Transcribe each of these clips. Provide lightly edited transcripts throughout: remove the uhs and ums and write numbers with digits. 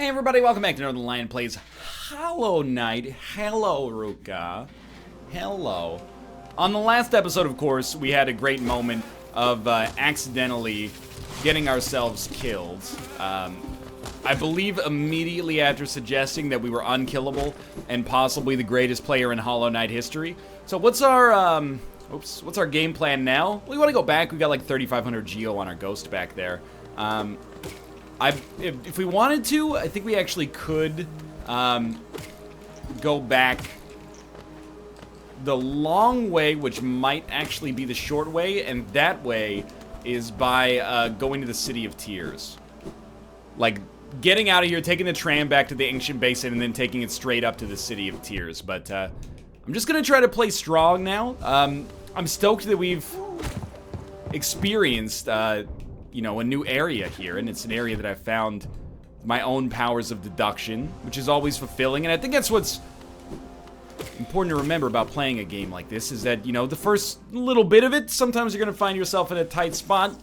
Hey everybody, welcome back to Northernlion Plays Hollow Knight. Hello, Ruka. Hello. On the last episode, of course, we had a great moment of accidentally getting ourselves killed. I believe immediately after suggesting that we were unkillable and possibly the greatest player in Hollow Knight history. So what's our, what's our game plan now? We want to go back. We got like 3,500 geo on our ghost back there. If we wanted to, I think we actually could go back the long way, which might actually be the short way, and that way is by going to the City of Tears. Like, getting out of here, taking the tram back to the Ancient Basin, and then taking it straight up to the City of Tears. But I'm just going to try to play strong now. I'm stoked that we've experienced you know, a new area here, and it's an area that I've found my own powers of deduction, which is always fulfilling, and I think that's what's important to remember about playing a game like this, is that, you know, the first little bit of it, sometimes you're gonna find yourself in a tight spot,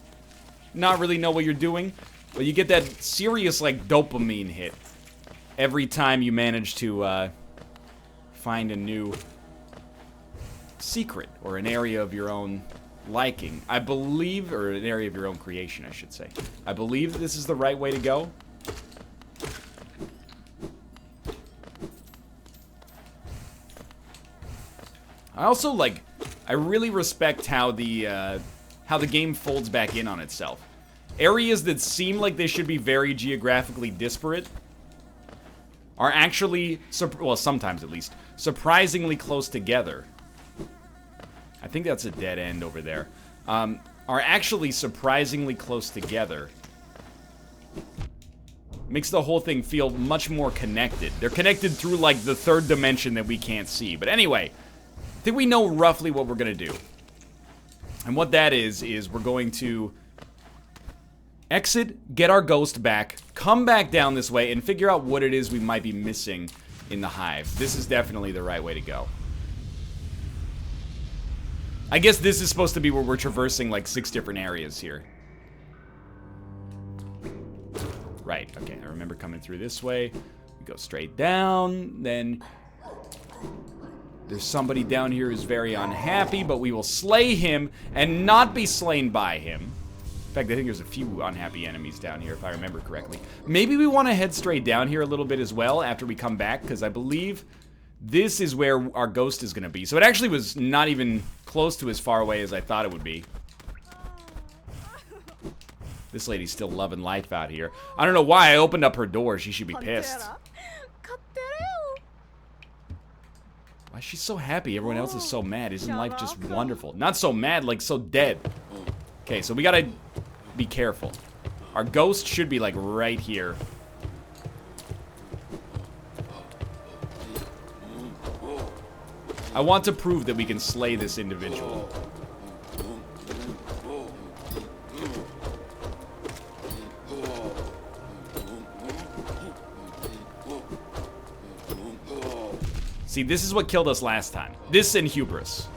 not really know what you're doing, but you get that serious, like, dopamine hit every time you manage to, find a new secret, or an area of your own liking. I believe, or an area of your own creation, I should say. I believe this is the right way to go. I also, like, I really respect how the game folds back in on itself. Areas that seem like they should be very geographically disparate are actually, well, sometimes at least, surprisingly close together. I think that's a dead end over there. Are actually surprisingly close together. Makes the whole thing feel much more connected. They're connected through, like, the third dimension that we can't see. But anyway, I think we know roughly what we're gonna do. And what that is we're going to exit, get our ghost back, come back down this way, and figure out what it is we might be missing in the Hive. This is definitely the right way to go. I guess this is supposed to be where we're traversing like 6 different areas here. Right, okay, I remember coming through this way. We go straight down, then there's somebody down here who's very unhappy, but we will slay him and not be slain by him. In fact, I think there's a few unhappy enemies down here, if I remember correctly. Maybe we want to head straight down here a little bit as well after we come back, because I believe this is where our ghost is going to be. So it actually was not even close to as far away as I thought it would be. This lady's still loving life out here. I don't know why I opened up her door. She should be pissed. Why is she so happy? Everyone else is so mad. Isn't life just wonderful? Not so mad, like so dead. Okay, so we gotta be careful. Our ghost should be like right here. I want to prove that we can slay this individual. See, this is what killed us last time. This and hubris.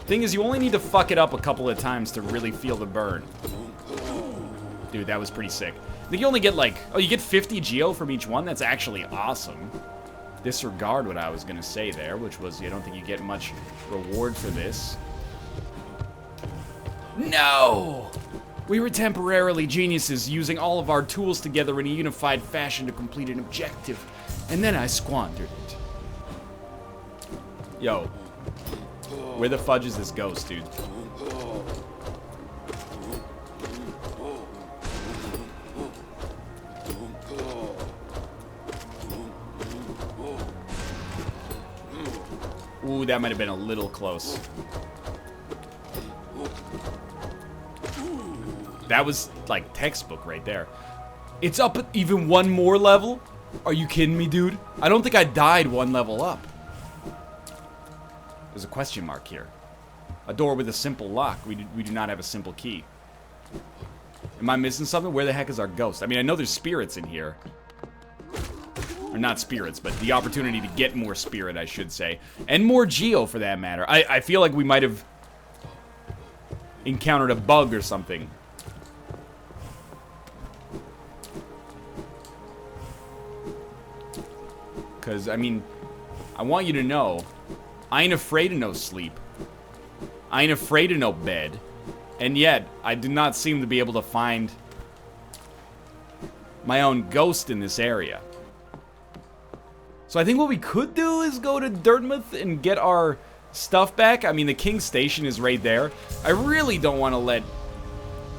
Thing is, you only need to fuck it up a couple of times to really feel the burn. Dude, that was pretty sick. I think you only get like, oh, you get 50 geo from each one? That's actually awesome. Disregard what I was gonna say there, which was, I don't think you get much reward for this. No! We were temporarily geniuses, using all of our tools together in a unified fashion to complete an objective. And then I squandered it. Yo. Where the fudge is this ghost, dude? Ooh, that might have been a little close. That was, like, textbook right there. It's up at even one more level? Are you kidding me, dude? I don't think I died one level up. There's a question mark here. A door with a simple lock. We do not have a simple key. Am I missing something? Where the heck is our ghost? I mean, I know there's spirits in here. Or not spirits, but the opportunity to get more spirit, I should say. And more geo, for that matter. I feel like we might have encountered a bug or something. Because, I mean, I want you to know, I ain't afraid of no sleep. I ain't afraid of no bed. And yet, I do not seem to be able to find my own ghost in this area. So I think what we could do is go to Dirtmouth and get our stuff back. I mean, the King's Station is right there. I really don't want to let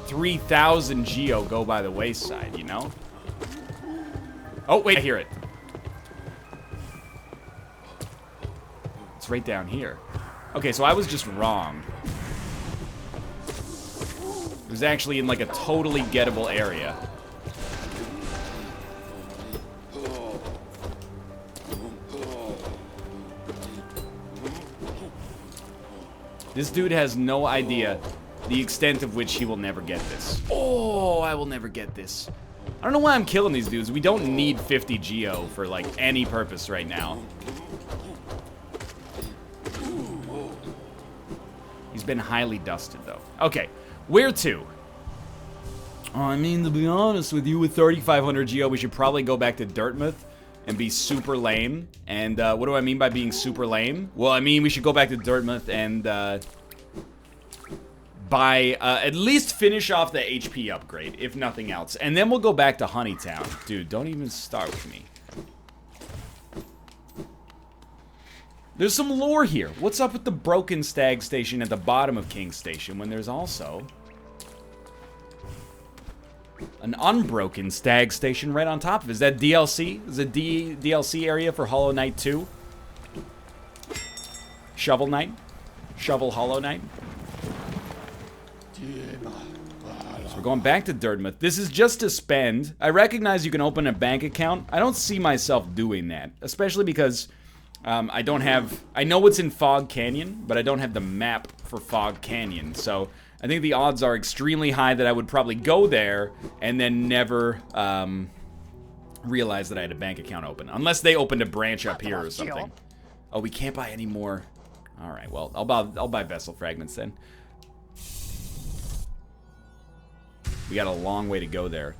3,000 Geo go by the wayside, you know? Oh, wait, I hear it. It's right down here. Okay, so I was just wrong. It was actually in like a totally gettable area. This dude has no idea the extent of which he will never get this. Oh, I will never get this. I don't know why I'm killing these dudes. We don't need 50 Geo for like any purpose right now. He's been highly dusted though. Okay, where to? Oh, I mean, to be honest with you, with 3,500 Geo, we should probably go back to Dirtmouth and be super lame. And what do I mean by being super lame? Well, I mean, we should go back to Dirtmouth and at least finish off the HP upgrade, if nothing else. And then we'll go back to Honeytown. Dude, don't even start with me. There's some lore here. What's up with the broken stag station at the bottom of King's Station when there's also an unbroken stag station right on top of it? Is that DLC? Is it DLC area for Hollow Knight 2? Shovel Knight? Shovel Hollow Knight? So we're going back to Dirtmouth. This is just to spend. I recognize you can open a bank account. I don't see myself doing that, especially because I don't have... I know what's in Fog Canyon, but I don't have the map for Fog Canyon, so I think the odds are extremely high that I would probably go there and then never realize that I had a bank account open. Unless they opened a branch up here or something. Oh, we can't buy any more. Alright, well, I'll buy vessel fragments then. We got a long way to go there.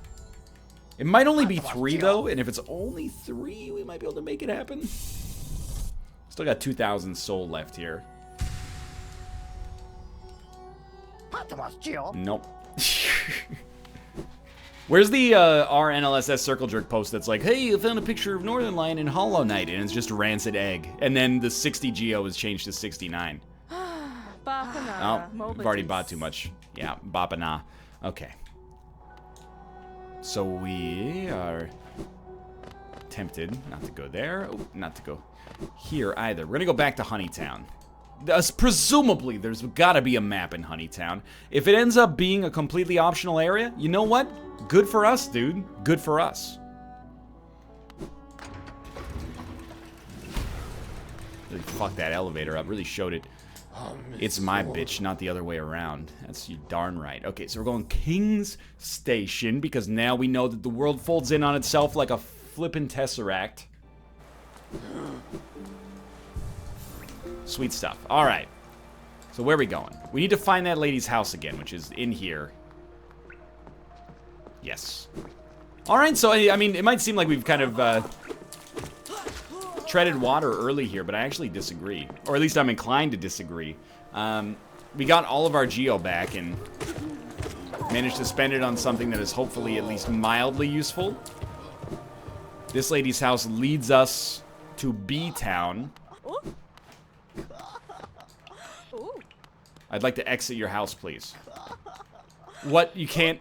It might only be 3, though, and if it's only 3, we might be able to make it happen. Still got 2,000 soul left here. Nope. Where's the RNLSS Circle Jerk post that's like, hey, I found a picture of Northernlion in Hollow Knight, and it's just rancid egg. And then the 60 Geo is changed to 69. Oh, we've already bought too much. Yeah, Bapana. Okay. So we are tempted not to go there. Oh, not to go here either. We're gonna go back to Honeytown. Presumably, there's gotta be a map in Honeytown. If it ends up being a completely optional area, you know what? Good for us, dude. Good for us. Really fucked that elevator up. Really showed it. It's my bitch, not the other way around. That's you darn right. Okay, so we're going King's Station because now we know that the world folds in on itself like a flippin' tesseract. Sweet stuff. All right. So where are we going? We need to find that lady's house again, which is in here. Yes. All right, so I mean, it might seem like we've kind of treaded water early here, but I actually disagree. Or at least I'm inclined to disagree. We got all of our Geo back and managed to spend it on something that is hopefully at least mildly useful. This lady's house leads us to B-Town. I'd like to exit your house, please. What? You can't...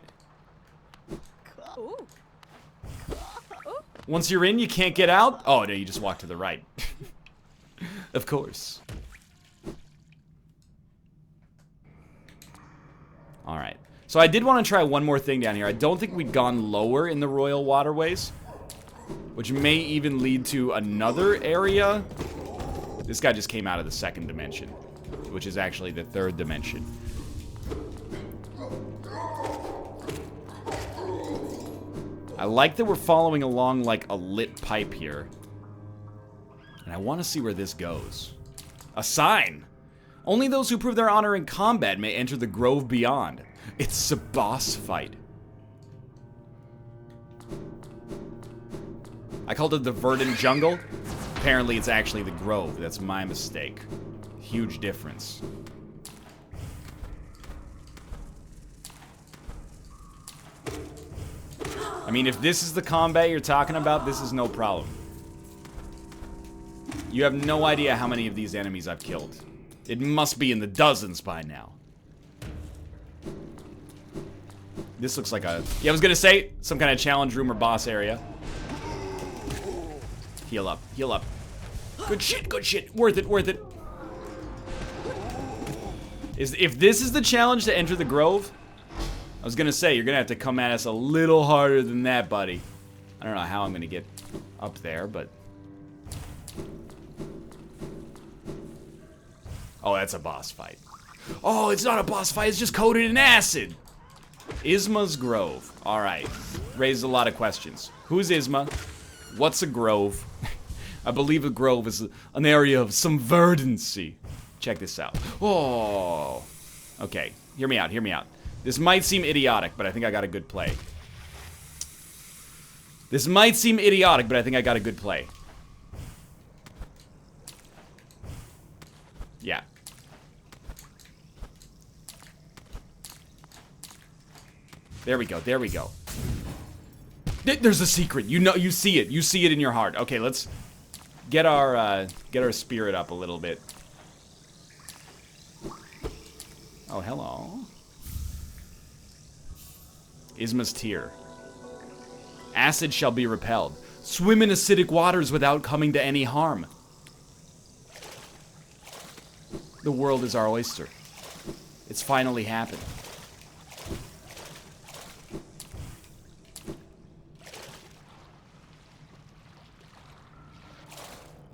Once you're in, you can't get out? Oh, no, you just walk to the right. Of course. Alright. So I did want to try one more thing down here. I don't think we'd gone lower in the Royal Waterways, which may even lead to another area. This guy just came out of the second dimension, which is actually the third dimension. I like that we're following along like a lit pipe here. And I want to see where this goes. A sign! Only those who prove their honor in combat may enter the grove beyond. It's a boss fight. I called it the verdant jungle. Apparently it's actually the grove. That's my mistake. Huge difference. I mean, if this is the combat you're talking about, this is no problem. You have no idea how many of these enemies I've killed. It must be in the dozens by now. This looks like a... Yeah, I was gonna say, some kind of challenge room or boss area. Heal up, heal up. Good shit, good shit. Worth it, worth it. If this is the challenge to enter the grove, I was gonna say, you're gonna have to come at us a little harder than that, buddy. I don't know how I'm gonna get up there, but... Oh, that's a boss fight. Oh, it's not a boss fight, it's just coated in acid! Isma's Grove. Alright. Raises a lot of questions. Who's Isma? What's a grove? I believe a grove is an area of some verdancy. Check this out. Oh. Okay, hear me out, hear me out. This might seem idiotic, but I think I got a good play. This might seem idiotic, but I think I got a good play. Yeah. There we go, there we go. There's a secret. You know, you see it. You see it in your heart. Okay, let's get our spirit up a little bit. Oh, hello. Isma's Tear. Acid shall be repelled. Swim in acidic waters without coming to any harm. The world is our oyster. It's finally happened.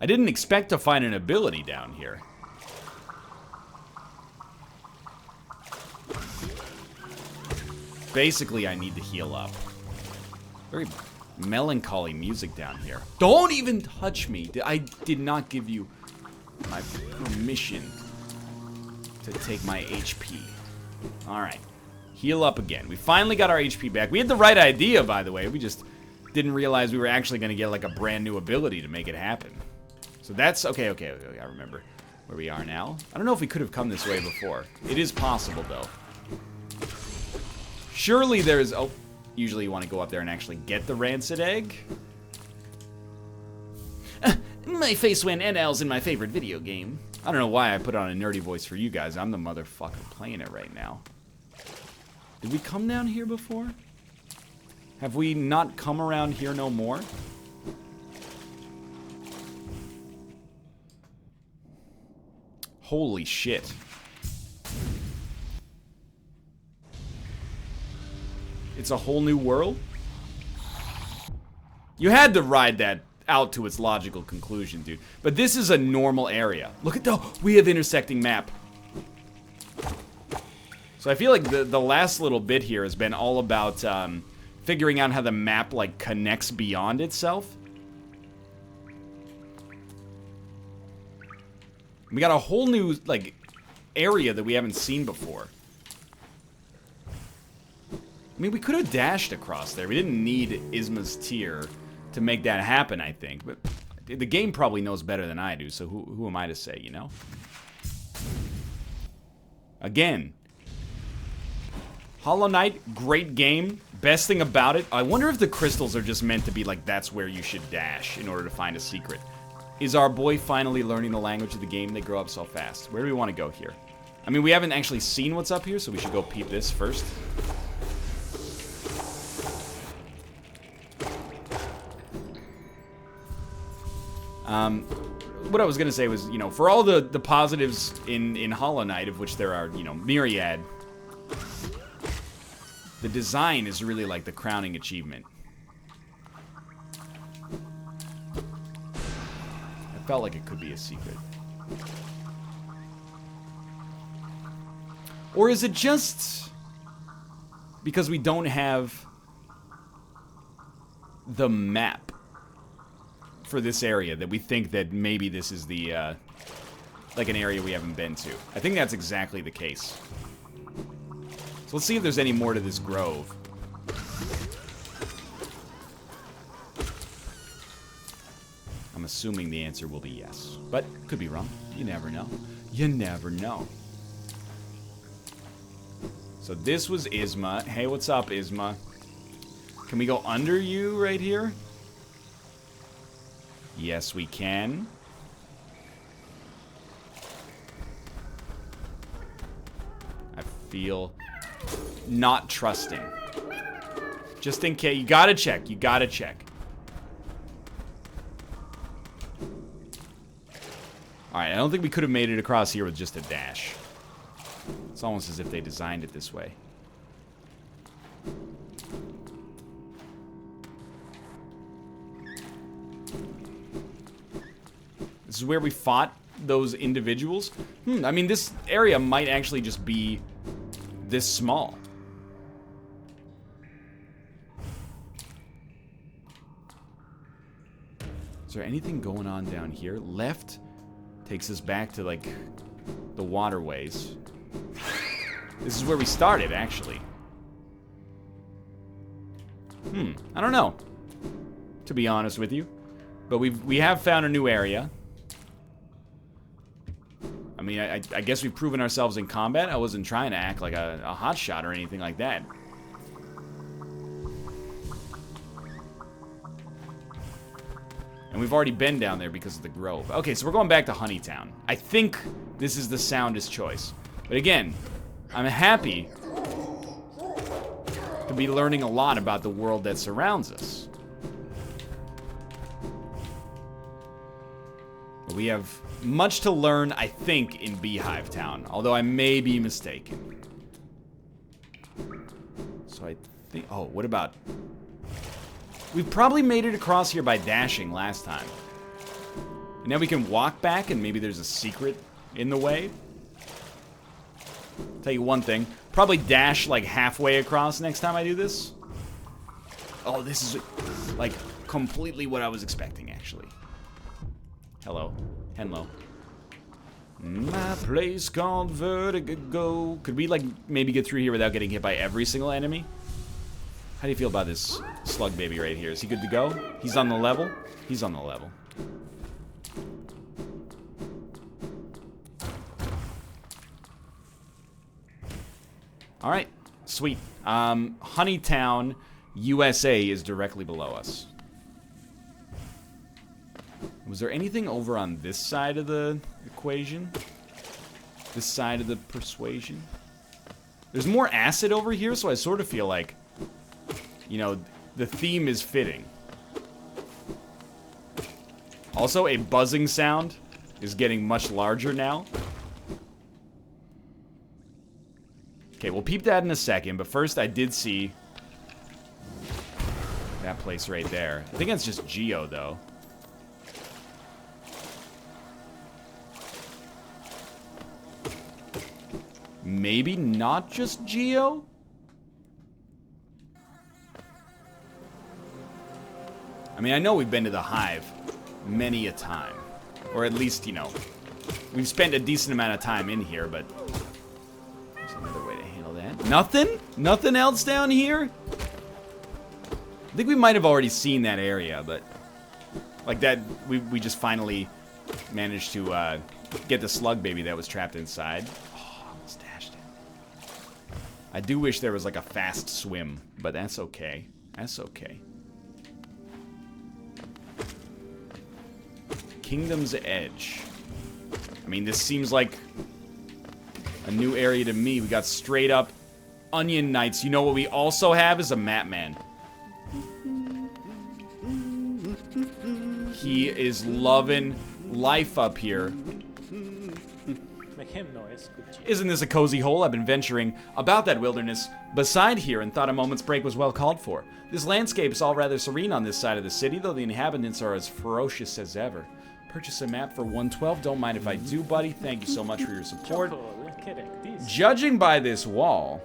I didn't expect to find an ability down here. Basically, I need to heal up. Very melancholy music down here. Don't even touch me. I did not give you my permission to take my HP. Alright. Heal up again. We finally got our HP back. We had the right idea, by the way. We just didn't realize we were actually going to get like a brand new ability to make it happen. So that's... Okay, I remember where we are now. I don't know if we could have come this way before. It is possible, though. Surely there's... Oh, usually you want to go up there and actually get the rancid egg. My face went NL's in my favorite video game. I don't know why I put on a nerdy voice for you guys. I'm the motherfucker playing it right now. Did we come down here before? Have we not come around here no more? Holy shit. It's a whole new world? You had to ride that out to its logical conclusion, dude. But this is a normal area. Look at the... We have intersecting map. So I feel like the last little bit here has been all about figuring out how the map, like, connects beyond itself. We got a whole new, like, area that we haven't seen before. I mean, we could have dashed across there. We didn't need Isma's Tear to make that happen, I think. But the game probably knows better than I do, so who am I to say, you know? Again. Hollow Knight, great game. Best thing about it, I wonder if the crystals are just meant to be like, that's where you should dash in order to find a secret. Is our boy finally learning the language of the game? They grow up so fast. Where do we want to go here? I mean, we haven't actually seen what's up here, so we should go peep this first. What I was gonna say was, you know, for all the positives in Hollow Knight, of which there are, you know, myriad, the design is really like the crowning achievement. I felt like it could be a secret. Or is it just because we don't have the map for this area that we think that maybe this is the like an area we haven't been to. I think that's exactly the case. So let's see if there's any more to this grove. I'm assuming the answer will be yes. But could be wrong. You never know. You never know. So this was Isma. Hey, what's up, Isma? Can we go under you right here? Yes, we can. I feel not trusting. Just in case. You gotta check. You gotta check. Alright, I don't think we could have made it across here with just a dash. It's almost as if they designed it this way. This is where we fought those individuals. I mean, this area might actually just be this small. Is there anything going on down here? Left takes us back to, like, the Waterways. This is where we started, actually. I don't know, to be honest with you. But we have found a new area. I mean, I guess we've proven ourselves in combat. I wasn't trying to act like a hotshot or anything like that. And we've already been down there because of the grove. Okay, so we're going back to Honeytown. I think this is the soundest choice. But again, I'm happy to be learning a lot about the world that surrounds us. We have much to learn, I think, in Beehive Town, although I may be mistaken. So I think... Oh, what about... We probably made it across here by dashing last time. And now we can walk back and maybe there's a secret in the way. Tell you one thing. Probably dash like halfway across next time I do this. Oh, this is like completely what I was expecting, actually. Hello. Hello. My place called Vertigo. Could we, like, maybe get through here without getting hit by every single enemy? How do you feel about this slug baby right here? Is he good to go? He's on the level? He's on the level. Alright. Sweet. Honeytown, USA is directly below us. Was there anything over on this side of the equation? This side of the persuasion? There's more acid over here, so I sort of feel like, you know, the theme is fitting. Also, a buzzing sound is getting much larger now. Okay, we'll peep that in a second, but first I did see that place right there. I think that's just Geo, though. Maybe not just Geo? I mean, I know we've been to the Hive many a time. Or at least, you know, we've spent a decent amount of time in here, but there's another way to handle that. Nothing? Nothing else down here? I think we might have already seen that area, but like that, we just finally managed to get the slug baby that was trapped inside. Oh, almost dashed it. I do wish there was like a fast swim, but that's okay. That's okay. Kingdom's Edge. I mean, this seems like a new area to me. We got straight up Onion Knights. You know what we also have is a map man. He is loving life up here. Isn't this a cozy hole? I've been venturing about that wilderness beside here and thought a moment's break was well called for. This landscape is all rather serene on this side of the city, though the inhabitants are as ferocious as ever. Purchase a map for 112. Don't mind if I do, buddy. Thank you so much for your support. Judging by this wall,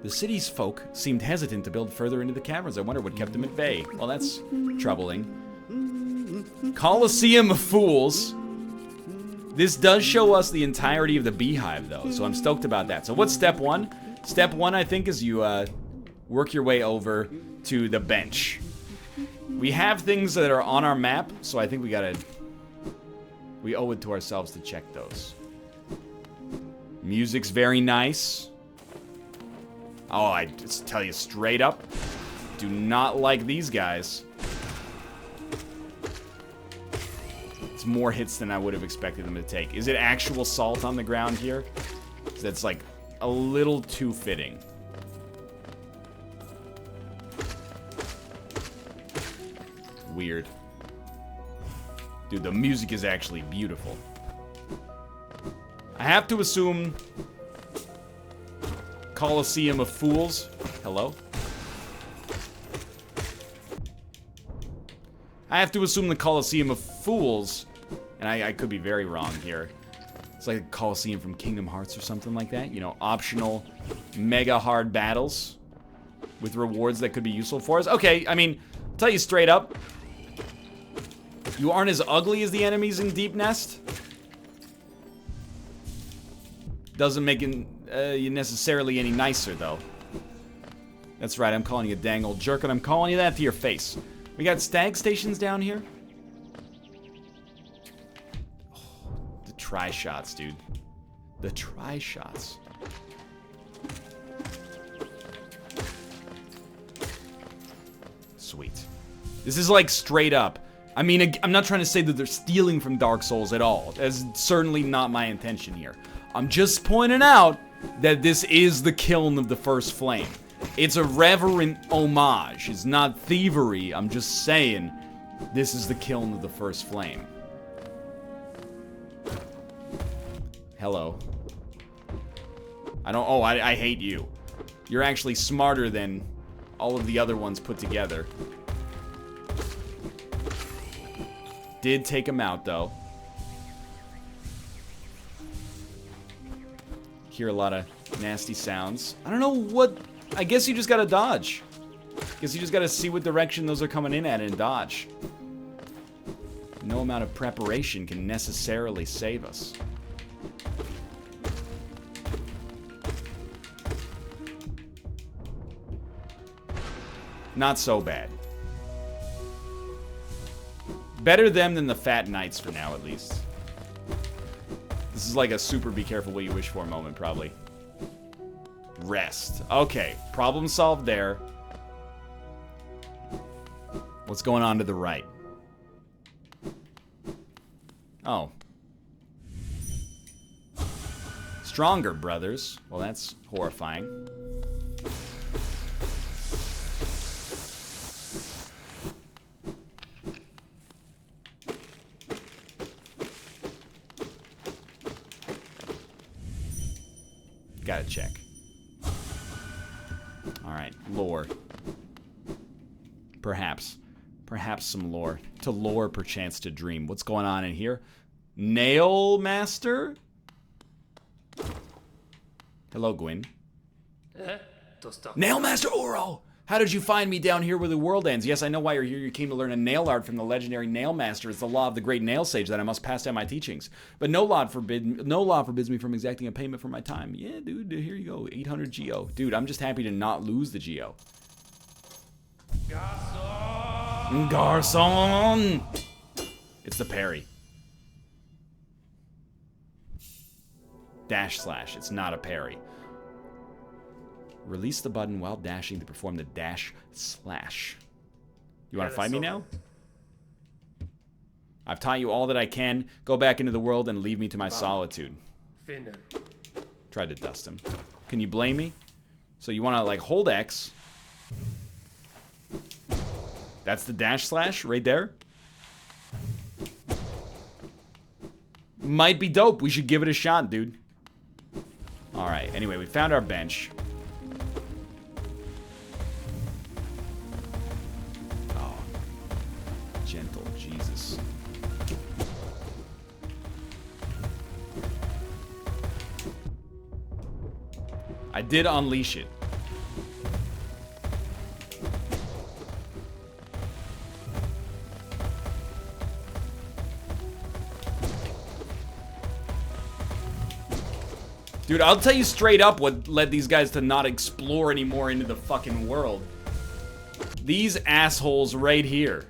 the city's folk seemed hesitant to build further into the caverns. I wonder what kept them at bay. Well, that's troubling. Coliseum of Fools. This does show us the entirety of the beehive, though, so I'm stoked about that. So what's step one? Step one, I think, is you work your way over to the bench. We have things that are on our map, so I think we owe it to ourselves to check those. Music's very nice. Oh, I just tell you straight up, do not like these guys. It's more hits than I would have expected them to take. Is it actual salt on the ground here? That's like a little too fitting. Weird. Dude, the music is actually beautiful. I have to assume Coliseum of Fools. Hello? I have to assume the Coliseum of Fools, and I could be very wrong here. It's like a Coliseum from Kingdom Hearts or something like that. You know, optional mega hard battles with rewards that could be useful for us. Okay, I mean, I'll tell you straight up. You aren't as ugly as the enemies in Deep Nest. Doesn't make you necessarily any nicer, though. That's right, I'm calling you a dang old jerk, and I'm calling you that to your face. We got stag stations down here. Oh, the tri-shots, dude. The tri-shots. Sweet. This is like straight up. I mean, I'm not trying to say that they're stealing from Dark Souls at all. That's certainly not my intention here. I'm just pointing out that this is the kiln of the first flame. It's a reverent homage. It's not thievery. I'm just saying this is the kiln of the first flame. Hello. I hate you. You're actually smarter than all of the other ones put together. Did take him out, though. Hear a lot of nasty sounds. I don't know what... I guess you just gotta dodge. Guess you just gotta see what direction those are coming in at and dodge. No amount of preparation can necessarily save us. Not so bad. Better them than the Fat Knights for now, at least. This is like a super be careful what you wish for moment, probably. Rest. Okay, problem solved there. What's going on to the right? Oh. Stronger, brothers. Well, that's horrifying. Gotta check. Alright, lore. Perhaps. Perhaps some lore. To lore, perchance to dream. What's going on in here? Nail Master? Hello, Gwyn. Nail Master Oro! How did you find me down here where the world ends? Yes, I know why you're here. You came to learn a nail art from the legendary Nail Master. It's the law of the great nail sage that I must pass down my teachings. But no law forbids me from exacting a payment for my time. Yeah, dude, here you go. 800 Geo. Dude, I'm just happy to not lose the Geo. Garçon! Garçon! It's the parry. Dash slash. It's not a parry. Release the button while dashing to perform the dash slash. You want to fight me now? I've taught you all that I can. Go back into the world and leave me to my solitude. Tried to dust him. Can you blame me? So you want to, like, hold X. That's the dash slash right there. Might be dope. We should give it a shot, dude. Alright, anyway, we found our bench. Gentle, Jesus. I did unleash it. Dude, I'll tell you straight up what led these guys to not explore anymore into the fucking world. These assholes right here.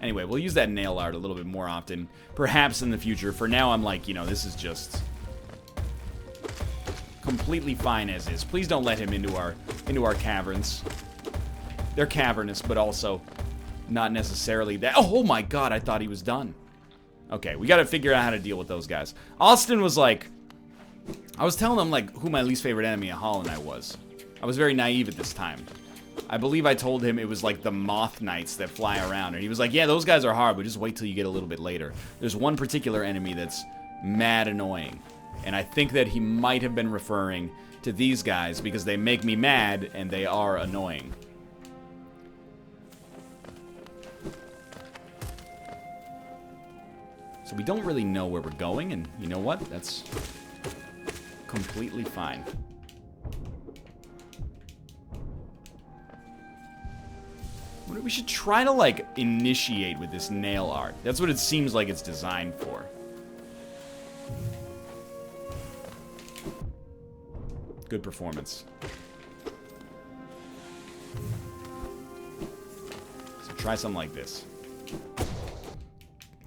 Anyway, we'll use that nail art a little bit more often, perhaps in the future. For now, I'm like, you know, this is just completely fine as is. Please don't let him into our caverns. They're cavernous, but also not necessarily that. Oh my god, I thought he was done. Okay, we gotta figure out how to deal with those guys. Austin was like, I was telling him like who my least favorite enemy at Hollow Knight was. I was very naive at this time. I believe I told him it was like the moth knights that fly around, and he was like, yeah, those guys are hard, but just wait till you get a little bit later. There's one particular enemy that's mad annoying, and I think that he might have been referring to these guys because they make me mad and they are annoying. So we don't really know where we're going, and you know what? That's completely fine. We should try to, like, initiate with this nail art. That's what it seems like it's designed for. Good performance. So try something like this.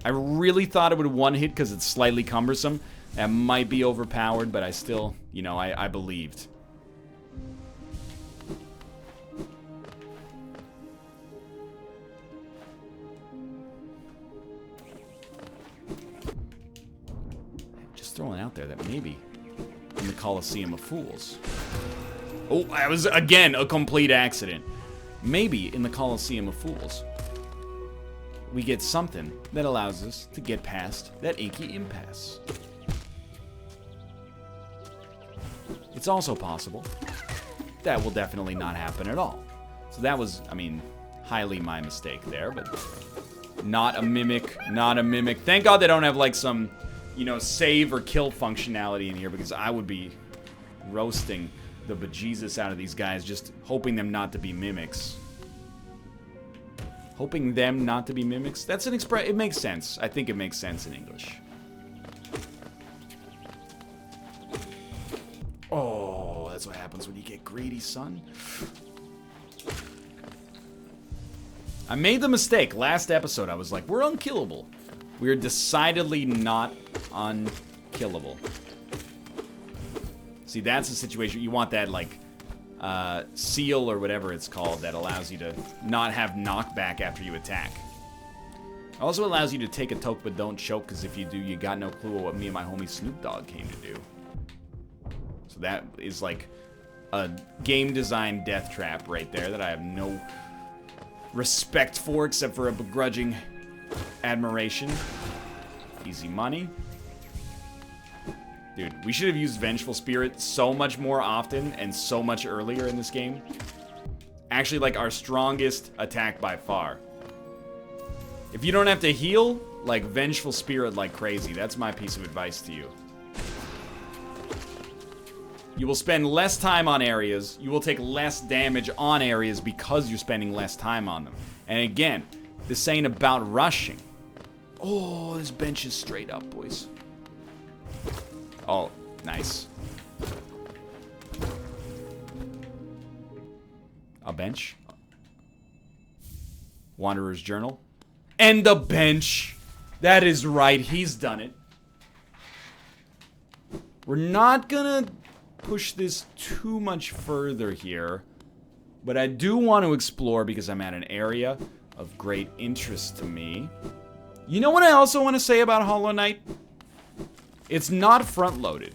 I really thought it would one hit because it's slightly cumbersome. That might be overpowered, but I still, you know, I believed. Throwing out there that maybe in the Coliseum of Fools. Oh, that was again a complete accident. Maybe in the Coliseum of Fools we get something that allows us to get past that inky impasse. It's also possible that will definitely not happen at all. So that was, I mean, highly my mistake there, but not a mimic, not a mimic. Thank God they don't have like some, you know, save or kill functionality in here, because I would be roasting the bejesus out of these guys, just hoping them not to be mimics. Hoping them not to be mimics? That's an express. It makes sense. I think it makes sense in English. Oh, that's what happens when you get greedy, son. I made the mistake last episode. I was like, we're unkillable. We're decidedly not unkillable. See, that's the situation. You want that, like, seal or whatever it's called that allows you to not have knockback after you attack. It also allows you to take a toke but don't choke, because if you do, you got no clue what me and my homie Snoop Dogg came to do. So that is like a game design death trap right there that I have no respect for except for a begrudging admiration. Easy money. Dude, we should have used Vengeful Spirit so much more often and so much earlier in this game. Actually, like, our strongest attack by far. If you don't have to heal, like, Vengeful Spirit like crazy. That's my piece of advice to you. You will spend less time on areas. You will take less damage on areas because you're spending less time on them. And again, this ain't about rushing. Oh, this bench is straight up, boys. Oh, nice. A bench. Wanderer's Journal. And a bench. That is right, he's done it. We're not gonna push this too much further here, but I do want to explore because I'm at an area of great interest to me. You know what I also want to say about Hollow Knight? It's not front-loaded.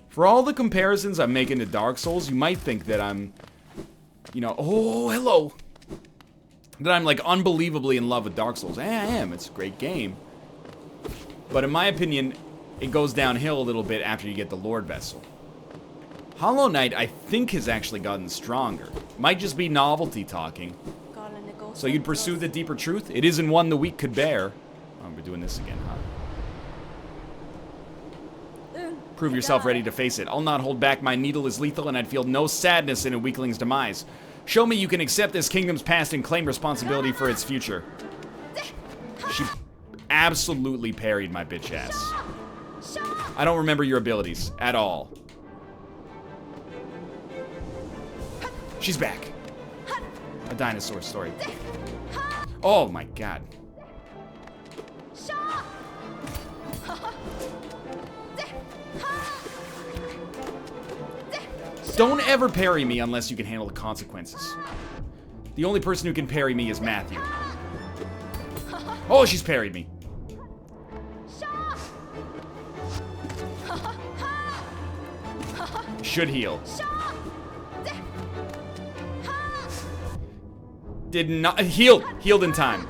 For all the comparisons I'm making to Dark Souls, you might think that I'm, you know, oh, hello. That I'm, like, unbelievably in love with Dark Souls. I am. It's a great game. But in my opinion, it goes downhill a little bit after you get the Lord Vessel. Hollow Knight, I think, has actually gotten stronger. Might just be novelty talking. So you'd pursue the deeper truth? It isn't one the weak could bear. Oh, we're doing this again, huh? Prove yourself ready to face it. I'll not hold back. My needle is lethal, and I'd feel no sadness in a weakling's demise. Show me you can accept this kingdom's past and claim responsibility for its future. She absolutely parried my bitch ass. I don't remember your abilities at all. She's back. A dinosaur story. Oh my god. Don't ever parry me unless you can handle the consequences. The only person who can parry me is Matthew. Oh, she's parried me. Should heal. Did not healed in time.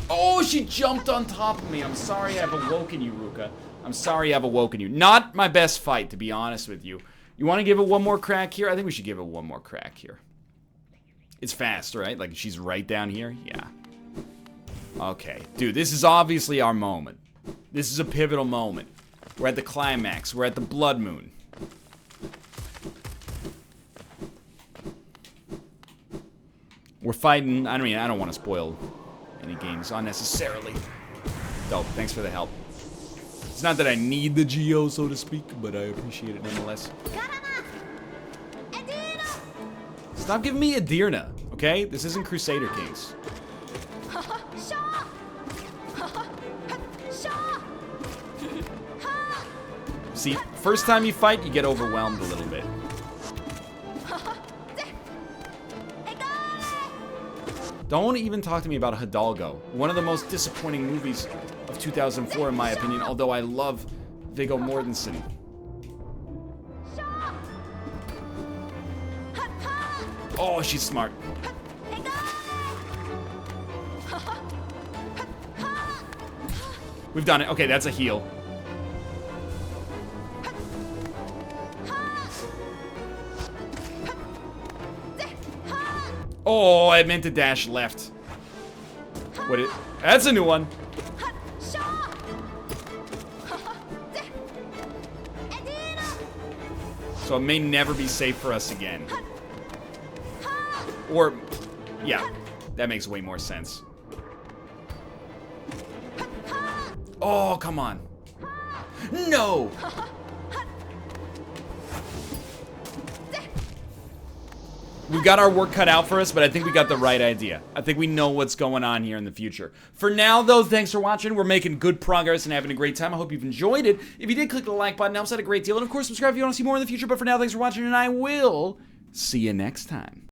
Oh, she jumped on top of me. I'm sorry I've awoken you, Ruka. I'm sorry I've awoken you. Not my best fight, to be honest with you. You want to give it one more crack here? I think we should give it one more crack here. It's fast, right? Like, she's right down here? Yeah. Okay. Dude, this is obviously our moment. This is a pivotal moment. We're at the climax. We're at the blood moon. We're fighting... I mean, I don't want to spoil any games unnecessarily. Dope. Thanks for the help. It's not that I need the Geo, so to speak, but I appreciate it nonetheless. Stop giving me Adirna, okay? This isn't Crusader Kings. See, first time you fight, you get overwhelmed a little bit. Don't even talk to me about Hidalgo. One of the most disappointing movies of 2004, in my opinion, although I love Viggo Mortensen. Oh, she's smart. We've done it. Okay, that's a heal. Oh, I meant to dash left. What it? That's a new one. So it may never be safe for us again. Or, yeah, that makes way more sense. Oh, come on. No! We've got our work cut out for us, but I think we got the right idea. I think we know what's going on here in the future. For now, though, thanks for watching. We're making good progress and having a great time. I hope you've enjoyed it. If you did, click the like button. It helps out a great deal. And, of course, subscribe if you want to see more in the future. But for now, thanks for watching, and I will see you next time.